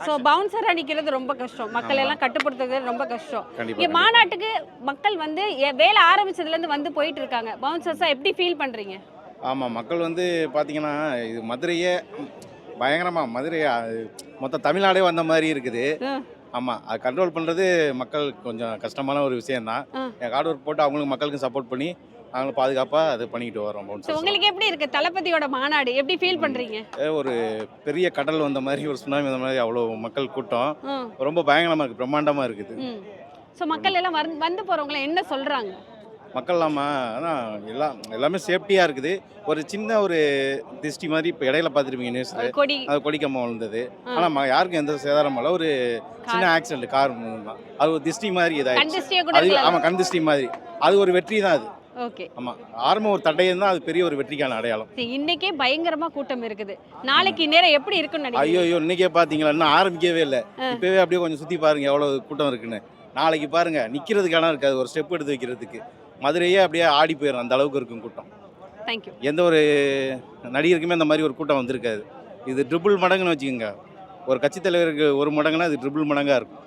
So பவுன்சராக நிற்கிறது ரொம்ப கஷ்டம், மக்கள் எல்லாம் கட்டுப்படுத்துறது ரொம்ப கஷ்டம். கண்டிப்பா இங்கே மாநாட்டுக்கு மக்கள் வந்து வேலை ஆரம்பிச்சதுலேருந்து வந்து போயிட்டு இருக்காங்க, பவுன்சர்ஸாக எப்படி ஃபீல் பண்ணுறீங்க? ஆமாம், மக்கள் வந்து பார்த்தீங்கன்னா இது மதுரையே பயங்கரமாக மதுரை மொத்த தமிழ்நாடே வந்த மாதிரி இருக்குது. ஆமாம், அது கண்ட்ரோல் பண்ணுறது மக்கள் கொஞ்சம் கஷ்டமான ஒரு விஷயந்தான். ஹார்ட் ஒர்க் போட்டு அவங்களுக்கு மக்களுக்கு சப்போர்ட் பண்ணி அவங்களும் பாதுகாப்பாக அது பண்ணிக்கிட்டு வரோம். ஸோ பவுன்சர்ஸ் உங்களுக்கு எப்படி இருக்குது தளபதியோட மாநாடு, எப்படி ஃபீல் பண்ணுறீங்க? ஒரு பெரிய கடல் வந்த மாதிரி ஒரு சுனாமி வந்த மாதிரி அவ்வளோ மக்கள் கூட்டம் ம் ரொம்ப பயங்கரமாக இருக்குது, பிரம்மாண்டமாக இருக்குது. ம் ஸோ மக்கள் எல்லாம் வந்து போகிறவங்கள என்ன சொல்கிறாங்க? மக்கள் ஆனால் எல்லாமே சேஃப்டியாக இருக்குது. ஒரு சின்ன ஒரு திஷ்டி மாதிரி இப்போ இடையில பார்த்துருப்பீங்க நியூஸில், கொடி அது கொடிக்கம்பம் விழுந்தது. ஆனால் யாருக்கும் எந்த சேதாரமும் இல்லை. ஒரு சின்ன ஆக்சிடென்ட் கார் தான், அது ஒரு திஷ்டி மாதிரி இதாகிடுச்சு. கண்டிஸ்டியாக கூட அது இருக்கலாம். ஆமாம், கண் திஷ்டி மாதிரி. அது ஒரு வெற்றி தான் அது. ஓகே. ஆமாம், ஆரம்பம் ஒரு தடையம் தான், அது பெரிய ஒரு வெற்றிக்கான அடையாளம். இன்னைக்கே பயங்கரமா கூட்டம் இருக்குது, நாளைக்கு நேரம் எப்படி இருக்குன்னு நினைக்கிறீங்க? ஐயோ இன்னைக்கே பார்த்தீங்களா, இன்னும் ஆரம்பிக்கவே இல்லை. இப்போவே அப்படியே கொஞ்சம் சுற்றி பாருங்கள் எவ்வளோ கூட்டம் இருக்குன்னு. நாளைக்கு பாருங்கள் நிற்கிறதுக்கு இடம் இருக்காது, ஒரு ஸ்டெப் எடுத்து வைக்கிறதுக்கு. மதுரையே அப்படியே ஆடி போயிடும், அந்த அளவுக்கு இருக்கும் கூட்டம். தேங்க்யூ. எந்த ஒரு நடிகருக்குமே அந்த மாதிரி ஒரு கூட்டம் வந்திருக்காது. இது ட்ரிபிள் மடங்குன்னு வச்சுக்கோங்க. ஒரு கட்சி தலைவருக்கு ஒரு மடங்குனா இது ட்ரிபிள் மடங்காக இருக்கும்.